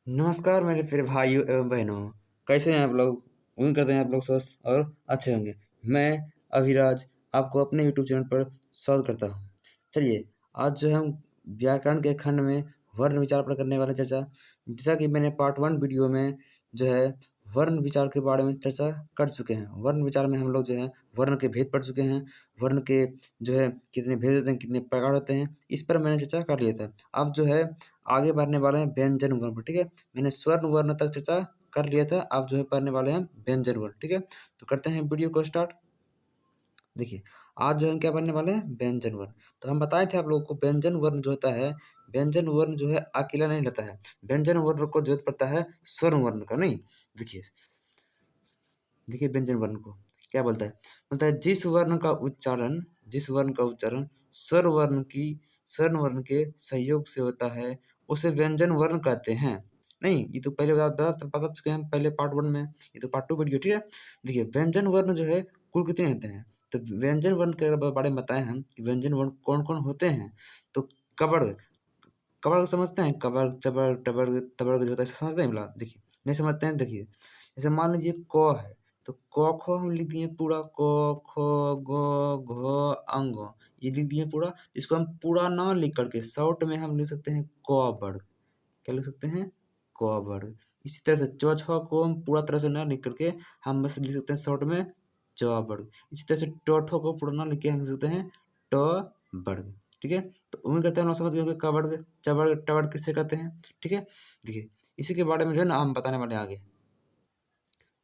नमस्कार मेरे प्रिय भाइयों एवं बहनों, कैसे हैं आप लोग? उम्मीद करते हैं आप लोग स्वस्थ और अच्छे होंगे। मैं अभिराज आपको अपने यूट्यूब चैनल पर स्वागत करता हूँ। चलिए, आज जो है हम व्याकरण के खंड में वर्ण विचार पर करने वाले चर्चा। जैसा कि मैंने पार्ट 1 वीडियो में जो है वर्ण विचार के बारे में चर्चा कर चुके हैं। वर्ण विचार में हम लोग जो है वर्ण के भेद पढ़ चुके हैं। वर्ण के जो है कितने भेद होते हैं, कितने प्रकार होते हैं, इस पर मैंने चर्चा कर लिया था। अब जो है आगे बढ़ने वाले हैं व्यंजन वर्ण पर, ठीक है। मैंने स्वर्ण वर्ण तक चर्चा कर लिया था, अब जो है पढ़ने वाले हैं व्यंजन वर्ण, ठीक है। तो करते हैं वीडियो को स्टार्ट। देखिए, आज जो है क्या पढ़ने वाले हैं व्यंजन वर्ण। तो हम बताए थे आप लोगों को व्यंजन वर्ण जो होता है, व्यंजन वर्ण जो है अकेला नहीं रहता है। व्यंजन वर्ण को जरूरत पड़ता है स्वर्ण वर्ण का, नहीं। देखिए देखिए व्यंजन वर्ण को क्या बोलता है जिस वर्ण का उच्चारण स्वर्ण वर्ण के सहयोग से होता है उसे व्यंजन वर्ण कहते हैं। नहीं, ये तो पहले बता चुके हैं पहले पार्ट 1 में, ये तो पार्ट 2 वीडियो, ठीक है। देखिए व्यंजन वर्ण जो है कुल कितने होते हैं, तो व्यंजन वर्ण के बारे में बताए हम कि व्यंजन वर्ण कौन कौन होते हैं। तो कवर्ग, कवर्ग समझते हैं, कवर्ग चवर्ग टवर्ग तवर्ग जो होता है समझते हैं बोला? देखिए नहीं समझते हैं, देखिए जैसे मान लीजिए क है, तो क ख हम लिख दिए पूरा, क ख ग घ अंग, ये लिख दिए पूरा। इसको हम पूरा ना लिख करके शॉर्ट में हम लिख सकते हैं क वर्ग। क्या लिख सकते हैं? क वर्ग। इसी तरह से च छ को हम पूरा तरह से ना लिख करके हम बस लिख सकते हैं शॉर्ट में च वर्ग। इसी तरह से ट ठ को पूरा ना लिख के हम लिख सकते हैं ट वर्ग, ठीक है। तो उम्मीद करते हैं हम लोग समझ गए होंगे क वर्ग च वर्ग ट वर्ग किससे कहते हैं, ठीक है। देखिए इसी के बारे में जो है ना हम बताने वाले हैं आगे।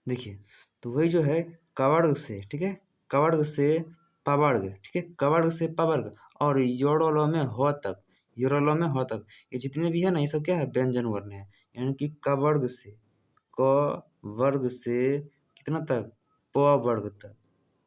देखिए, तो वही जो है कवर्ग से, ठीक है, कवर्ग से पवर्ग, ठीक है, कवर्ग से पवर्ग और योड़ोलो में हो तक, योड़ोलो में हो तक, ये जितने भी है ना ये सब क्या है व्यंजन वर्ण है। यानी कि कवर्ग से, क वर्ग से कितना तक, प वर्ग तक,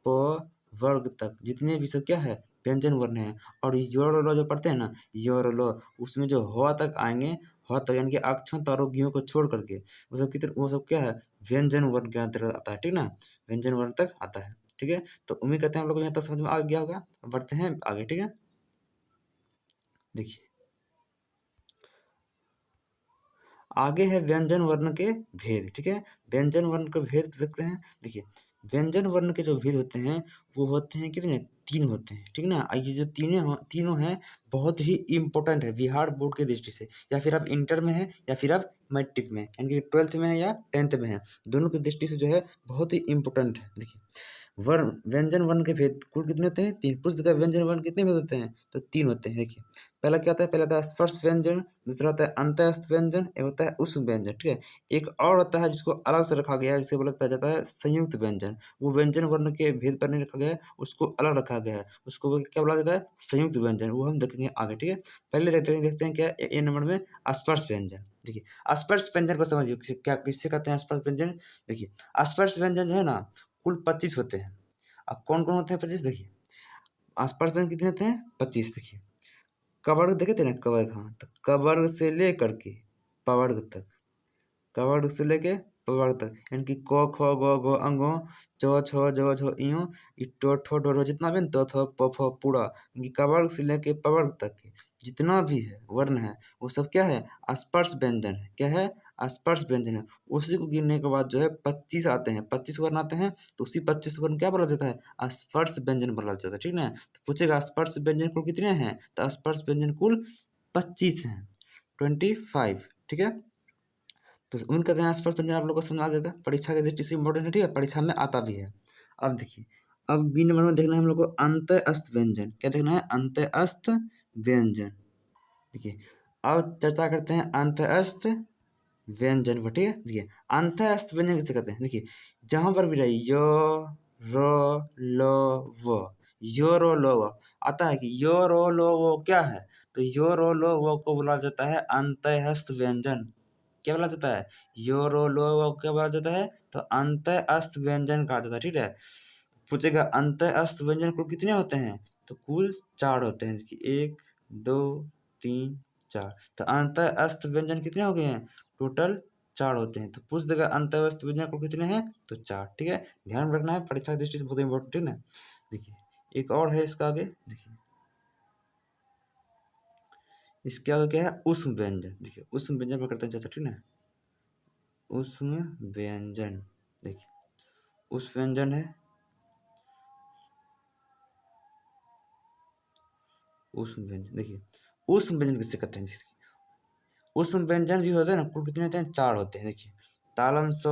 प वर्ग तक जितने भी सब क्या है व्यंजन वर्ण है। और योड़ोलो जो पढ़ते हैं ना, योड़ोलो, उसमें जो हो तक आएंगे, हो तक यानी कि अक्षर आरोग्यों को छोड़ करके वो सब क्या है व्यंजन वर्ण के अंतर्गत आता है, ठीक ना। व्यंजन वर्ण तक आता है, ठीक है। तो उम्मीद करते हैं हम लोग को यहाँ तक समझ में आ गया होगा। बढ़ते हैं आगे, ठीक है। देखिए आगे है व्यंजन वर्ण के भेद, ठीक है। व्यंजन वर्ण के भेद देखते हैं। देखिए व्यंजन वर्ण के जो भेद होते हैं वो होते हैं कितने, 3 होते हैं, ठीक ना। ये जो तीनों हैं बहुत ही इम्पोर्टेंट है बिहार बोर्ड की दृष्टि से, या फिर आप इंटर में है या फिर आप मैट्रिक में यानी कि 12th में है या 10th में है, दोनों की दृष्टि से जो है बहुत ही इम्पोर्टेंट है। देखिए वर्ण, व्यंजन वर्ण के भेद कुल कितने होते हैं? 3। पुरुष का व्यंजन वर्ण कितने भेद होते हैं? तो 3 होते हैं। देखिए पहला क्या होता है, पहला होता है स्पर्श व्यंजन, दूसरा होता है अंतःस्थ व्यंजन, एक होता है उष्म व्यंजन, ठीक है। एक और होता है जिसको अलग से रखा गया है, जिसे बोला जाता है संयुक्त व्यंजन। वो व्यंजन वर्ण के भेद पर नहीं रखा गया है, उसको अलग रखा गया है, उसको क्या बोला जाता है संयुक्त व्यंजन। वो हम देखेंगे आगे, ठीक है। पहले देखते हैं क्या ए नंबर में स्पर्श व्यंजन। देखिए स्पर्श व्यंजन को समझिए, किससे कहते हैं स्पर्श व्यंजन। देखिए स्पर्श व्यंजन जो है ना कुल 25 होते हैं। अब कौन कौन होते हैं 25? देखिए स्पर्श व्यंजन कितने होते हैं? 25। देखिए कवर्ग देखे थे ना, कवर्ग, हाँ, तो कवर्ग से लेकर के पवर्ग तक, कवर्ग से लेके पवर्ग तक, यानी कि क ख ग घ अंगो, च छ ज झ इयो, इ ट ठ ड ढ जितना भी है ना, त थ प फ पूरा, यानी कि कवर्ग से लेके पवर्ग तक के जितना भी है वर्ण है वो सब क्या है स्पर्श व्यंजन है। क्या है? स्पर्श व्यंजन है। उसी को गिनने के बाद जो है 25 आते हैं, 25 वर्ण आते हैं, तो उसी 25 वर्ण क्या बोला जाता है? स्पर्श व्यंजन बोला जाता है, ठीक ना। तो पूछेगा स्पर्श व्यंजन कुल कितने हैं, तो स्पर्श व्यंजन कुल 25 हैं, 25, ठीक है। तो उम्मीद करते हैं स्पर्श व्यंजन आप लोग को समझ आ गया। परीक्षा की दृष्टि से इंपॉर्टेंट है, ठीक है, परीक्षा में आता भी है। अब देखिए, अब बी नंबर में देखना है हम लोग को अंतःस्थ व्यंजन। क्या देखना है? अंतःस्थ व्यंजन। देखिए अब चर्चा करते हैं अंतःस्थ व्यंजन पर, ठीक है। देखिए अंतःस्थ व्यंजन किसे कहते हैं? देखिए जहां पर भी रहे य र ल व, यो रो लो व आता है कि यो रो लो वो क्या है, तो यो रो लो वो को बोला जाता है अंतःस्थ व्यंजन। क्या बोला जाता है? यो रो लो वो क्या बोला जाता है? तो अंतःस्थ व्यंजन कहा जाता है, ठीक है। पूछेगा अंतःस्थ व्यंजन कुल कितने होते हैं, तो कुल 4 होते हैं। देखिए 1 2 3 4, तो अंतःस्थ व्यंजन कितने हो गए हैं? टोटल 4 होते हैं। तो पूछ देगा अंतःस्थ व्यंजन कुल कितने हैं, तो 4, ठीक है। ध्यान रखना है, परीक्षा की दृष्टि से बहुत इंपॉर्टेंट है ना। देखिए एक और है इसका आगे। देखिए इसके आगे क्या है? उष्म व्यंजन। देखिए उष्म व्यंजन पर करते हैं चर्चा, ठीक है। उष्म व्यंजन। देखिए उष्म व्यंजन है, उष्म व्यंजन। देखिए उष्म व्यंजन किससे कहते हैं? उष्म व्यंजन भी होते हैं ना, कुल कितने होते हैं? 4 होते हैं। देखिए तालम स,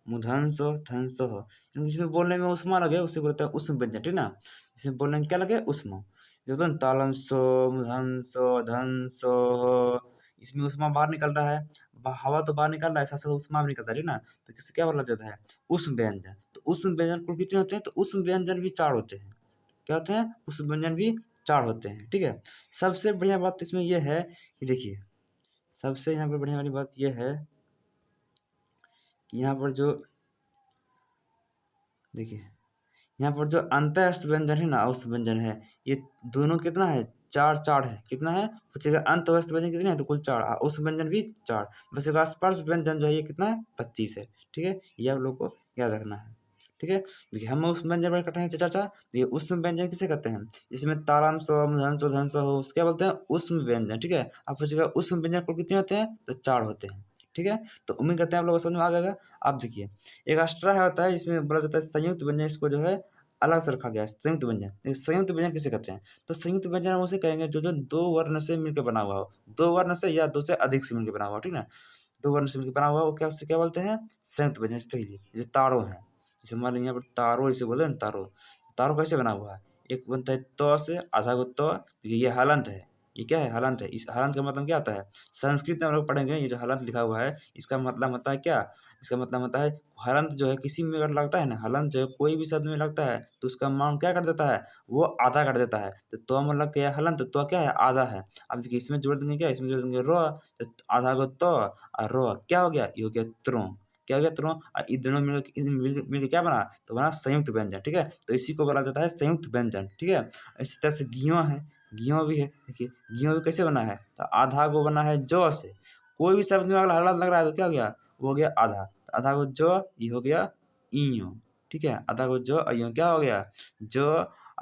मूर्धन स, धन स ह। जिसमें बोलने में उष्मा लगे उसे बोलते हैं उष्म व्यंजन, ठीक ना? इसमें बोलने में क्या लगे? उष्मा। जो होता है ना तालम स, मूर्धन स, धन स ह, इसमें उष्मा बाहर निकल रहा है, हवा तो बाहर निकल रहा है, साथ साथ उष्मा भी निकल रहा है, ठीक ना? तो किससे क्या बोला जाता है? उष्म व्यंजन। तो उष्म व्यंजन कुल कितने होते हैं? तो उष्म व्यंजन भी 4 होते हैं। क्या होते हैं? उष्म व्यंजन भी 4 होते हैं, ठीक है? सबसे बढ़िया बात इसमें यह है कि देखिए सबसे यहाँ पर बढ़िया वाली बात यह है कि यहाँ पर जो देखिए यहाँ पर जो अंतःस्थ व्यंजन है ना, औष्ठ व्यंजन है, ये दोनों कितना है? 4 है। कितना है पूछेगा? अंतःस्थ व्यंजन कितने हैं? तो कुल 4, औष्ठ व्यंजन भी 4। बस एक स्पर्श व्यंजन जो है ये कितना है? 25 है, ठीक है? ये आप लोग को याद रखना है, ठीक है? देखिए हम उष्म व्यंजन पर करते हैं चर्चा। ये उष्म व्यंजन किसे कहते हैं? जिसमें ताराम सो, मूर्धन सो, धन सो हो, उसके क्या बोलते हैं? उष्म व्यंजन, ठीक है? आप पूछेगा उष्म व्यंजन कुल कितने होते हैं? तो 4 होते हैं, ठीक है? तो उम्मीद करते हैं आप लोगों को समझ में आ गया। आप देखिए एक एक्स्ट्रा है होता है, इसमें बोला जाता है संयुक्त व्यंजन, इसको जो है अलग से रखा गया है संयुक्त व्यंजन। संयुक्त व्यंजन किसे कहते हैं? तो संयुक्त व्यंजन हम उसे कहेंगे जो जो 2 वर्ण से मिलकर बना हुआ हो, 2 वर्ण से या 2 से अधिक से मिलकर बना हुआ हो, ठीक ना? 2 वर्ण से मिलकर बना हुआ हो, क्या उसे क्या बोलते हैं? संयुक्त व्यंजन। जैसे देखिए जैसे तारो है, जैसे हमारे यहाँ पर तारो इसे बोलते हैं ना, तारो। तारो कैसे बना हुआ है? एक बनता है त से, आधा को त। देखिए ये हलंत है, ये क्या है? हलंत है। इस हलंत का मतलब क्या होता है? संस्कृत में हम लोग पढ़ेंगे, ये जो हलंत लिखा हुआ है इसका मतलब होता है क्या? इसका मतलब होता है हलंत जो है किसी में अगर लगता है ना, हलंत जो है कोई भी शब्द में लगता है तो उसका मान क्या कर देता है? वो आधा कर देता है। तो मतलब क्या है? हलंत तो क्या है? आधा है। अब देखिए इसमें जोड़ देंगे क्या? इसमें जोड़ देंगे र, तो आधा को त और र, क्या हो गया? ये हो गया त्रों। क्या हो गया? त्रों। और इन दोनों मिलकर क्या बना? तो बना संयुक्त व्यंजन, ठीक है? तो इसी को बोला जाता है संयुक्त व्यंजन, ठीक है? इसी तरह से ज्यों है, ज्यों भी है। देखिए ज्यों भी कैसे बना है? तो आधा को बना है ज से। कोई भी शब्द में अगर हलंत लग रहा है तो क्या हो गया? वो हो गया आधा। तो आधा को ज, ये हो गया इयों, ठीक है? आधा को ज, इयों क्या हो गया? ज,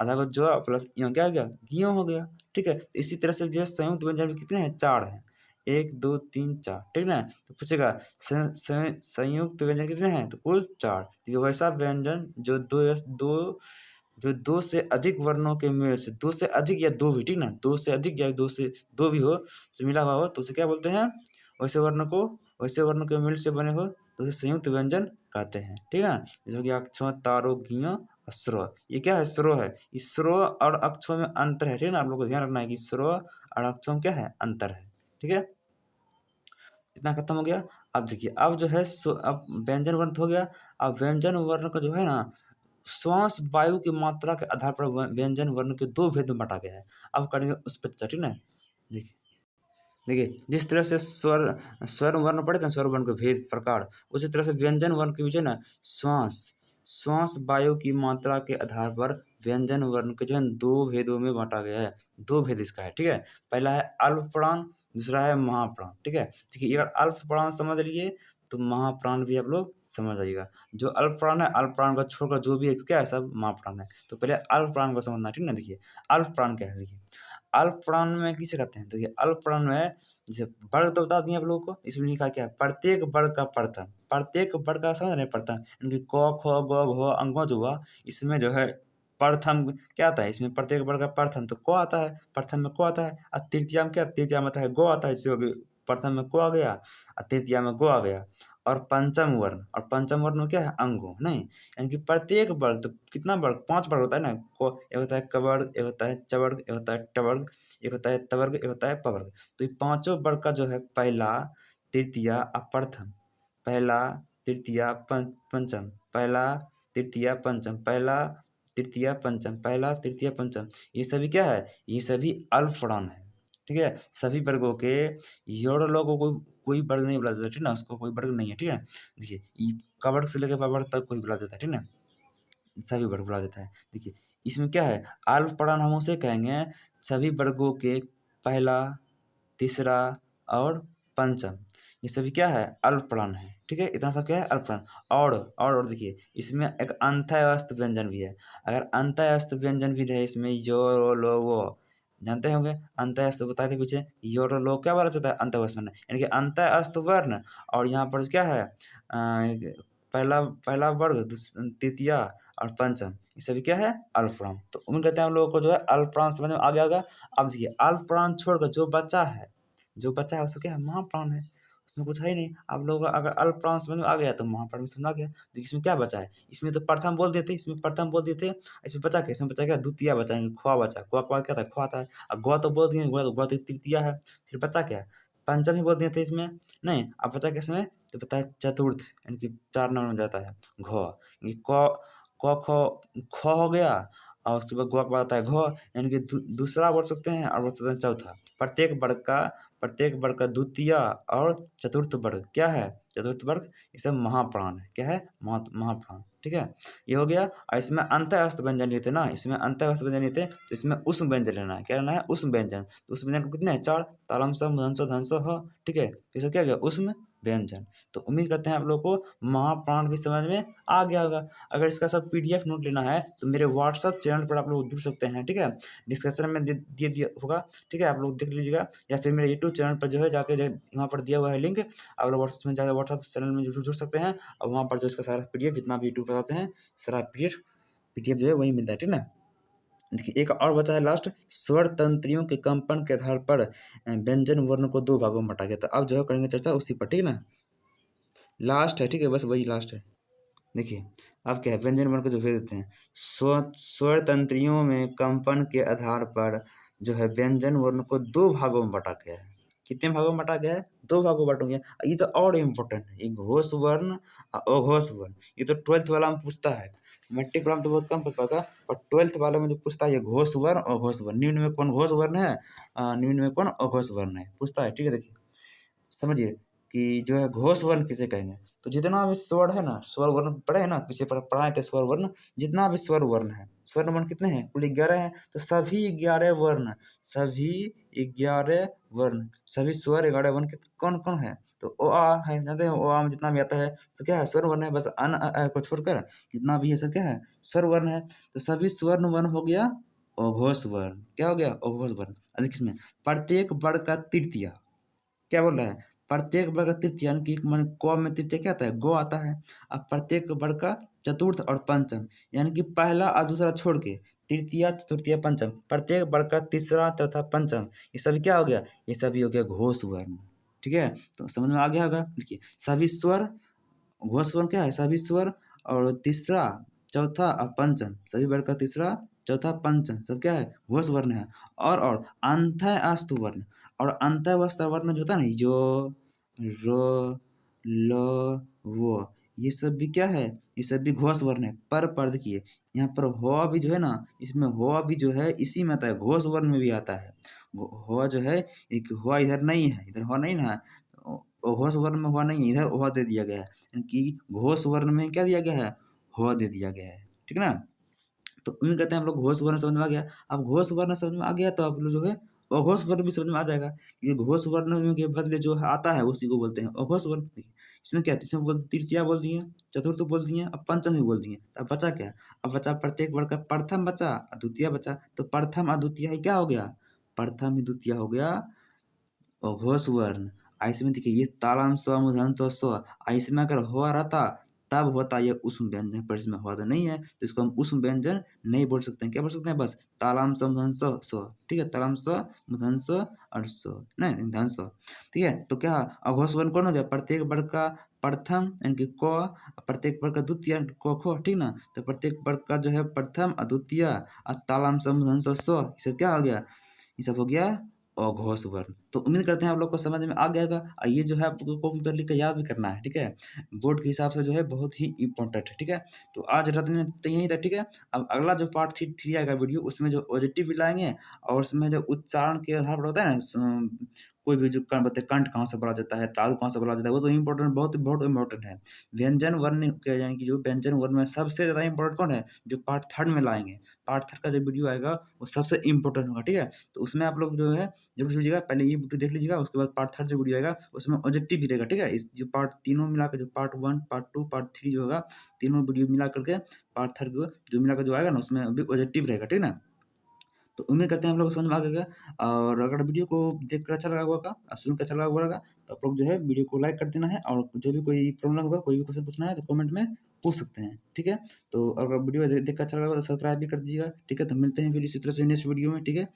आधा को ज प्लस इयों क्या हो गया? ज्यों हो गया, ठीक है? तो इसी तरह से जो है संयुक्त व्यंजन भी कितने हैं? 4 हैं। 1 2 3 4, ठीक ना? तो पूछेगा संयुक्त व्यंजन कितने हैं? तो कुल 4। देखिए वैसा व्यंजन जो दो से अधिक वर्णों के मेल से, 2 से अधिक या 2 भी, ठीक ना? 2 से अधिक या 2 से 2 भी हो, तो मिला हुआ हो तो उसे क्या बोलते हैं? वैसे वर्ण को, वैसे वर्ण के मेल से बने हो तो उसे संयुक्त व्यंजन कहते हैं, ठीक है? जैसे कि अक्षों, तारो, ज्ञों और स्रो। ये क्या है? स्रो है। इस स्रो और अक्षों में अंतर है, ठीक है ना? आप लोग को ध्यान रखना है कि स्रो और अक्षों में क्या है? अंतर है, ठीक है? इतना खत्म हो गया। अब देखिए अब जो है अब व्यंजन वर्ण तो हो गया। अब व्यंजन वर्ण का जो है ना, श्वास वायु की मात्रा के आधार पर व्यंजन वर्ण के 2 भेद में बांटा गया है। अब करेंगे उस पर चर्चा, ठीक ना? देखिए देखिए जिस तरह से स्वर वर्ण पढ़े थे ना, स्वर वर्ण के भेद प्रकार, उसी तरह से व्यंजन वर्ण के बीच है ना श्वास श्वास वायु की मात्रा के आधार पर व्यंजन वर्ण के जो है 2 भेदों में बांटा गया है। 2 भेद इसका है, ठीक है? पहला है अल्प प्राण, दूसरा है महाप्राण, ठीक है? देखिए अगर अल्प प्राण समझ लिए तो महाप्राण भी आप लोग समझ आइएगा। जो अल्प प्राण है, अल्प प्राण को छोड़कर जो भी है क्या है? सब महाप्राण है। तो पहले अल्प प्राण को समझना, ठीक ना? देखिए अल्प प्राण क्या है? देखिए अल्प प्राण में किसे कहते हैं? देखिए अल्प प्राण में जैसे वर्ग तो बता दिए आप लोगों को, इसमें लिखा क्या है? प्रत्येक वर्ग का प्रथम, प्रत्येक वर्ग का समझ रहे हैं? प्रथम यानी क ख ग घ अंगों जो हुआ, इसमें जो है प्रथम क्या आता है? इसमें प्रत्येक वर्ग का प्रथम तो क आता है, प्रथम में क आता है। और तृतीया में क्या? तृतीया में आता है ग आता है, जैसे हो गई प्रथम में क आ गया और तृतीया में ग आ गया। और पंचम वर्ण, और पंचम वर्ण में क्या है? अंगो, नहीं यानी कि प्रत्येक वर्ग, तो कितना वर्ग? 5 वर्ग होता है ना। को एक होता है कवर्ग, एक होता है चवर्ग, एक होता है टवर्ग, एक होता है तवर्ग, एक होता है पवर्ग। तो ये पांचों वर्ग का जो है पहला, तृतीया और प्रथम, पहला तृतीया पंचम, पहला तृतीया पंचम, पहला तृतीया पंचम, पहला तृतीया पंचम, ये सभी क्या है? ये सभी अल्प प्राण है, ठीक है? सभी वर्गों के योड़ लोगों को कोई वर्ग नहीं बोला जाता, ठीक ना? उसको कोई वर्ग नहीं है, ठीक है? देखिए क वर्ग से लेकर प वर्ग तक कोई बोला जाता है, ठीक ना? सभी वर्ग बोला जाता है। देखिए इसमें क्या है? अल्प प्राण हम उसे कहेंगे सभी वर्गों के पहला, तीसरा और पंचम, ये सभी क्या है? अल्प प्राण है, ठीक है? इतना सब क्या है? अल्प प्राण। और देखिए इसमें एक अंतःस्थ व्यंजन भी है। अगर अंतःस्थ व्यंजन भी रहे इसमें यो लो वो, जानते होंगे अंतःस्थ बता के पीछे योर लोग क्या बोला जाता है अंतःस्थ वर्ण, यानी कि अंतःस्थ वर्ण। और यहाँ पर क्या है पहला पहला वर्ग तृतीया और पंचम ये सभी क्या है अल्पप्राण। तो उम्मीद करते हैं हम लोगों को जो है अल्पप्राण समझ में आ गया होगा। अब देखिए अल्पप्राण छोड़कर जो बचा है उसको क्या है महाप्राण है, उसमें कुछ है ही नहीं। आप लोगों को अगर अल्पप्राण समझ में आ गया तो महाप्राण में समझ आ गया। तो इसमें क्या बचा है, इसमें तो प्रथम बोल देते, इसमें प्रथम बोल देते, इसमें बचा क्या, इसमें बचा क्या द्वितीय बचा, खुआ बचा, खुआ के बाद क्या था खुआ था। अब गौ तो बोल दिए, गौ तो तृतीय है, फिर बचा क्या पंचम ही बोल दिए थे इसमें नहीं। अब बचा क्या इसमें, तो पता है चतुर्थ, यानी कि 4 नंबर में जाता है घ, ये क ख हो गया और उसके बाद ग के बाद आता है घ, यानी कि दूसरा बोल सकते हैं और बोल सकते हैं चौथा। प्रत्येक वर्ग का द्वितीय और चतुर्थ वर्ग क्या है, चतुर्थ वर्ग ये सब महाप्राण है। क्या है महाप्राण, ठीक है ये हो गया। और इसमें अंतःस्थ व्यंजन लिए थे ना, इसमें अंतःस्थ व्यंजन लिए थे तो इसमें उष्म व्यंजन लेना है। क्या लेना है उष्म व्यंजन। तो उष्म व्यंजन को कितने हैं 4, तालम स मूर्धन्य स धन्य स ह, ठीक है ये सब क्या गया उष्म व्यंजन। तो उम्मीद करते हैं आप लोगों को महाप्राण भी समझ में आ गया होगा। अगर इसका सब पीडीएफ नोट लेना है तो मेरे व्हाट्सएप चैनल पर आप लोग जुड़ सकते हैं, ठीक है डिस्कशन में दे दिया होगा, ठीक है आप लोग देख लीजिएगा। या फिर मेरे यूट्यूब चैनल पर जो है जाके वहाँ पर दिया हुआ है लिंक, आप लोग व्हाट्सएप में जाकर व्हाट्सएप चैनल में जुड़ सकते हैं। और वहाँ पर जो इसका सारा पीडीएफ जितना भी यूट्यूब पर आते हैं सारा पीडीएफ जो है वही मिलता है, ठीक ना। देखिए एक और बचा है लास्ट, स्वर तंत्रियों के कंपन के आधार पर व्यंजन वर्ण को 2 भागों में बांटा गया। तो अब जो है करेंगे चर्चा उसी पर, ठीक ना लास्ट है, ठीक है बस वही लास्ट है। देखिए अब क्या है व्यंजन वर्ण को जो भेज देते हैं स्वर तंत्रियों में कंपन के आधार पर जो है व्यंजन वर्ण को 2 भागों में बांटा गया है। कितने भागों में बांटा गया है 2 भागों में बांटा गया। ये तो और इम्पोर्टेंट है, ये घोष वर्ण और अघोष वर्ण। ये तो 12th वाला में पूछता है, मैट्रिक वाला में तो बहुत कम पूछता था, और 12th वाले में जो पूछता है ये घोष वर्ण और अघोष वर्ण। निम्न में कौन घोष वर्ण है, निम्न में कौन अघोष वर्ण है पूछता है, ठीक है। देखिए समझिए कि जो है घोष वर्ण किसे कहेंगे, तो जितना भी स्वर है ना, स्वर वर्ण पढ़े है ना पीछे पढ़ाए थे स्वर वर्ण, जितना भी स्वर वर्ण है, स्वर वर्ण कितने हैं कुल 11 हैं। तो सभी 11 वर्ण, सभी स्वर 11 वर्ण कौन कौन है, तो ओ आ है, जानते हैं ओ आ में जितना भी आता है तो क्या है स्वर वर्ण है, बस अन अ आ को छोड़कर जितना भी है सब क्या है स्वर वर्ण है। तो सभी स्वर्ण वर्ण हो गया अघोष वर्ण, क्या हो गया अघोष वर्ण। अब देखिए इसमें प्रत्येक वर्ग का तृतीय क्या बोल रहा है, प्रत्येक वर्ग का तृतीय यानी कि मान क में तृतीय क्या आता है गो आता है। अब प्रत्येक वर्ग का चतुर्थ और पंचम यानी कि पहला और दूसरा छोड़ के तृतीय चतुर्थीय पंचम, प्रत्येक वर्ग का तीसरा चौथा पंचम ये सभी क्या हो गया, ये सभी हो गया घोष वर्ण, ठीक है। तो समझ में आ गया होगा। देखिए सभी स्वर, घोष वर्ण क्या है सभी स्वर और तीसरा चौथा और पंचम, सभी वर्ग का तीसरा चौथा पंचम सब क्या है घोष वर्ण है। और अंतःस्थ वर्ण, और अंतःस्थ वर्ण जो होता है ना जो र ल वो ये सब भी क्या है, ये सब भी घोष वर्ण है। पर देखिए यहाँ पर हो भी जो है ना, इसमें हो भी जो है इसी में आता है घोष वर्ण में भी आता है। हो जो है एक हो इधर नहीं है, इधर हो नहीं ना, घोष वर्ण में हुआ नहीं है, इधर हो दे दिया गया है, यानी कि घोष वर्ण में क्या दिया गया है हो दे दिया गया है, ठीक ना। तो उम्मीद करते हैं हम लोग घोष वर्ण समझ में आ गया। अब घोष वर्ण समझ में आ गया तो आप लोग जो है अघोष वर्ण भी समझ में आ जाएगा। ये घोष वर्ण में के बदले जो है आता है उसी को बोलते हैं अघोष वर्ण। देखिए इसमें क्या है, इसमें तृतीया बोल दिए, चतुर्थ बोल दिए, अब पंचम भी बोल दिए, तो अब बचा क्या, अब बचा प्रत्येक वर्ग का प्रथम बचा और द्वितीय बचा। तो प्रथम और द्वितीय ही क्या हो गया, प्रथम ही द्वितीय हो गया अघोष वर्ण। इसमें देखिए ये तालम स्व मूर्धन्य तो स्व, इसमें अगर हो रहता तब होता ये उष्म व्यंजन, पर इसमें हुआ तो नहीं है तो इसको हम उष्म व्यंजन नहीं बोल सकते हैं। क्या बोल सकते हैं बस तालम स्व मूर्धन्य स्व स्व, ठीक है तालम स्व मूर्धन्य स्व और स्व नहीं धन स्व, ठीक है। तो क्या अघोष वर्ण कौन हो गया, प्रत्येक वर्ग का प्रथम यानी कि क, प्रत्येक वर्ग का द्वितीय यानी कि क ख, ठीक ना। तो प्रत्येक वर्ग का जो है प्रथम और द्वितीय और तालम स्व मूर्धन्य स्व स्व ये सब क्या हो गया, ये सब हो गया अघोष वर्ण। तो उम्मीद करते हैं आप लोग को समझ में आ गया होगा। और ये जो है आपको कॉपी पर लिख कर याद भी करना है, ठीक है बोर्ड के हिसाब से जो है बहुत ही इंपॉर्टेंट है, ठीक है। तो आज रात में तो यही था, ठीक है। अब अगला जो पार्ट थ्री आएगा वीडियो उसमें जो ऑब्जेक्टिव भी लाएंगे और उसमें जो उच्चारण के आधार पर होता है ना कोई भी जो बताते कंठ कहाँ से बोला जाता है, तालु कहाँ से बोला जाता है, वो तो इम्पोर्टेंट बहुत बहुत इंपॉर्टेंट है। व्यंजन वर्ण यानी कि जो व्यंजन वर्ण में सबसे ज़्यादा इंपॉर्टेंट कौन है, जो पार्ट थर्ड में लाएंगे। पार्ट थर्ड का जो वीडियो आएगा वो सबसे इंपॉर्टेंट होगा, ठीक है। तो उसमें आप लोग जो है जरूर लीजिएगा, पहले ये वीडियो देख लीजिएगा, उसके बाद पार्ट थर्ड जो वीडियो आएगा उसमें ऑब्जेक्टिव भी रहेगा, ठीक है। इस जो पार्ट तीनों मिला के जो पार्ट 1 पार्ट 2 पार्ट 3 जो होगा तीनों वीडियो मिला करके पार्ट थर्ड को जो मिला कर जो आएगा ना उसमें भी ऑब्जेक्टिव रहेगा, ठीक है ना। तो उम्मीद करते हैं आप लोगों को समझ में आ गया होगा और अगर वीडियो को देखकर अच्छा लगा होगा सुन के अच्छा लगा होगा तो आप लोग जो है वीडियो को लाइक कर देना है और जो भी कोई प्रॉब्लम होगा, कोई भी क्वेश्चन पूछना है तो कमेंट में पूछ सकते हैं, ठीक है? तो अगर वीडियो देख के अच्छा लगा तो सब्सक्राइब भी कर दीजिएगा, ठीक है? तो मिलते हैं फिर इसी तरह से नेक्स्ट वीडियो में, ठीक है?